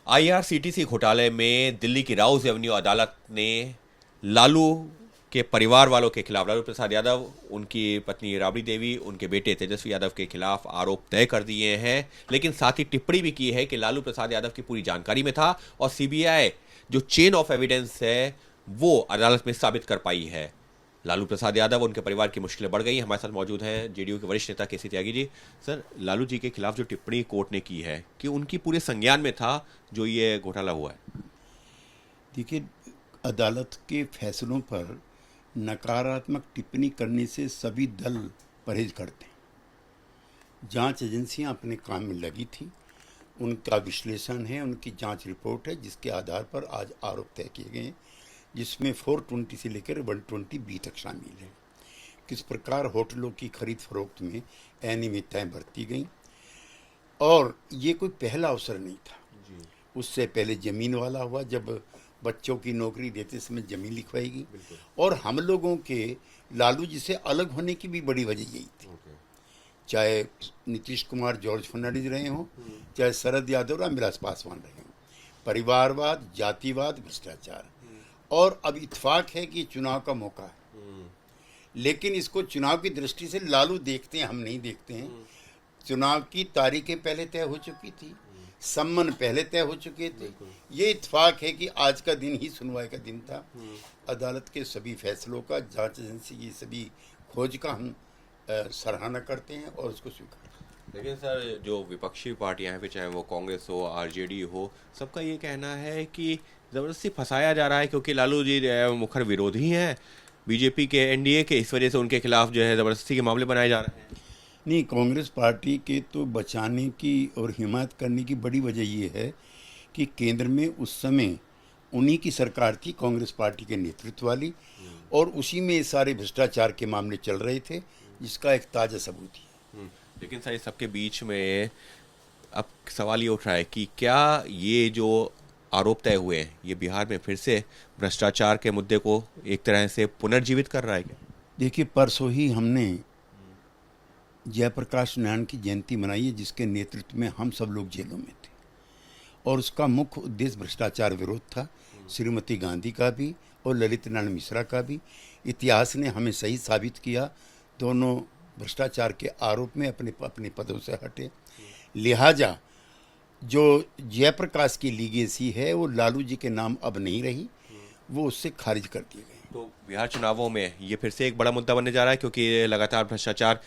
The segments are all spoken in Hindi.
आईआरसीटीसी घोटाले में दिल्ली की राउस एवेन्यू अदालत ने लालू के परिवार वालों के खिलाफ, लालू प्रसाद यादव, उनकी पत्नी राबड़ी देवी, उनके बेटे तेजस्वी यादव के खिलाफ आरोप तय कर दिए हैं। लेकिन साथ ही टिप्पणी भी की है कि लालू प्रसाद यादव की पूरी जानकारी में था और सीबीआई जो चेन ऑफ एविडेंस है वो अदालत में साबित कर पाई है। लालू प्रसाद यादव और उनके परिवार की मुश्किलें बढ़ गई। हमारे साथ मौजूद हैं जेडीयू के वरिष्ठ नेता केसी त्यागी जी। सर, लालू जी के खिलाफ जो टिप्पणी कोर्ट ने की है कि उनकी पूरे संज्ञान में था जो ये घोटाला हुआ है। देखिए, अदालत के फैसलों पर नकारात्मक टिप्पणी करने से सभी दल परहेज करते हैं। जांच एजेंसियां अपने काम में लगी थी, उनका विश्लेषण है, उनकी जांच रिपोर्ट है, जिसके आधार पर आज आरोप तय किए गए हैं, जिसमें 420 से लेकर 120B तक शामिल है। किस प्रकार होटलों की खरीद फरोख्त में अनियमितताएं बरती गई, और ये कोई पहला अवसर नहीं था। उससे पहले जमीन वाला हुआ, जब बच्चों की नौकरी देते समय जमीन लिखवाई गई, और हम लोगों के लालू जी से अलग होने की भी बड़ी वजह यही थी। चाहे नीतीश कुमार जॉर्ज फर्नांडिस रहे हों, चाहे शरद यादव रामविलास पासवान रहे हों, परिवारवाद, जातिवाद, भ्रष्टाचार, और अब इत्तेफाक है कि चुनाव का मौका है। लेकिन इसको चुनाव की दृष्टि से लालू देखते हैं, हम नहीं देखते हैं। चुनाव की तारीखें पहले तय हो चुकी थी, सम्मन पहले तय हो चुके थे। ये इत्तेफाक है कि आज का दिन ही सुनवाई का दिन था। अदालत के सभी फैसलों का, जांच एजेंसी की सभी खोज का हम सराहना करते हैं और उसको स्वीकार करते हैं। लेकिन सर, जो विपक्षी पार्टियां हैं, फिर चाहे वो कांग्रेस हो, आरजेडी हो, सबका ये कहना है कि ज़बरदस्ती फंसाया जा रहा है क्योंकि लालू जी मुखर विरोधी हैं बीजेपी के, एनडीए के, इस वजह से उनके खिलाफ जो है ज़बरदस्ती के मामले बनाए जा रहे हैं। नहीं, कांग्रेस पार्टी के तो बचाने की और हिमायत करने की बड़ी वजह ये है कि केंद्र में उस समय उन्हीं की सरकार थी, कांग्रेस पार्टी के नेतृत्व वाली, और उसी में सारे भ्रष्टाचार के मामले चल रहे थे, जिसका एक ताज़ा सबूत है। लेकिन सर, इस सबके बीच में अब सवाल ये उठ रहा है कि क्या ये जो आरोप तय हुए हैं ये बिहार में फिर से भ्रष्टाचार के मुद्दे को एक तरह से पुनर्जीवित कर रहा है क्या? देखिए, परसों ही हमने जयप्रकाश नारायण की जयंती मनाई है, जिसके नेतृत्व में हम सब लोग जेलों में थे, और उसका मुख्य उद्देश्य भ्रष्टाचार विरोध था। श्रीमती गांधी का भी और ललित नारायण मिश्रा का भी। इतिहास ने हमें सही साबित किया, दोनों भ्रष्टाचार के आरोप में अपने अपने पदों से हटे। लिहाजा जो जयप्रकाश की लीगेसी है वो लालू जी के नाम अब नहीं रही, वो उससे खारिज कर दिए गए। तो बिहार चुनावों में ये फिर से एक बड़ा मुद्दा बनने जा रहा है क्योंकि लगातार भ्रष्टाचार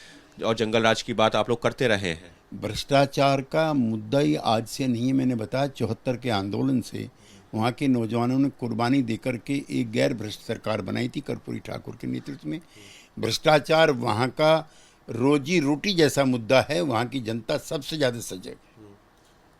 और जंगल राज की बात आप लोग करते रहे हैं। भ्रष्टाचार का मुद्दा ही आज से नहीं है। मैंने बताया, 74 के आंदोलन से वहाँ के नौजवानों ने कुर्बानी देकर के एक गैर भ्रष्ट सरकार बनाई थी कर्पूरी ठाकुर के नेतृत्व में। भ्रष्टाचार वहाँ का रोजी रोटी जैसा मुद्दा है, वहाँ की जनता सबसे ज़्यादा सजग है।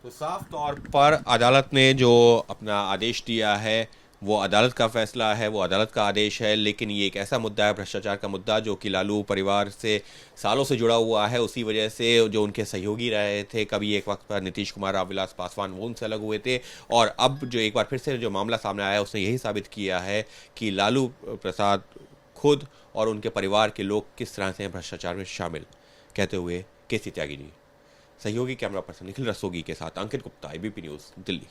तो साफ तौर पर अदालत ने जो अपना आदेश दिया है वो अदालत का फैसला है, वो अदालत का आदेश है, लेकिन ये एक ऐसा मुद्दा है, भ्रष्टाचार का मुद्दा, जो कि लालू परिवार से सालों से जुड़ा हुआ है। उसी वजह से जो उनके सहयोगी रहे थे, कभी एक वक्त पर नीतीश कुमार, रामविलास पासवान, वो उनसे अलग हुए थे, और अब जो एक बार फिर से जो मामला सामने आया है उसने यही साबित किया है कि लालू प्रसाद खुद और उनके परिवार के लोग किस तरह से भ्रष्टाचार में शामिल। कहते हुए केसी त्यागी जी। सहयोगी कैमरा पर्सन निखिल रस्तोगी के साथ अंकित गुप्ता, एबीपी न्यूज़, दिल्ली।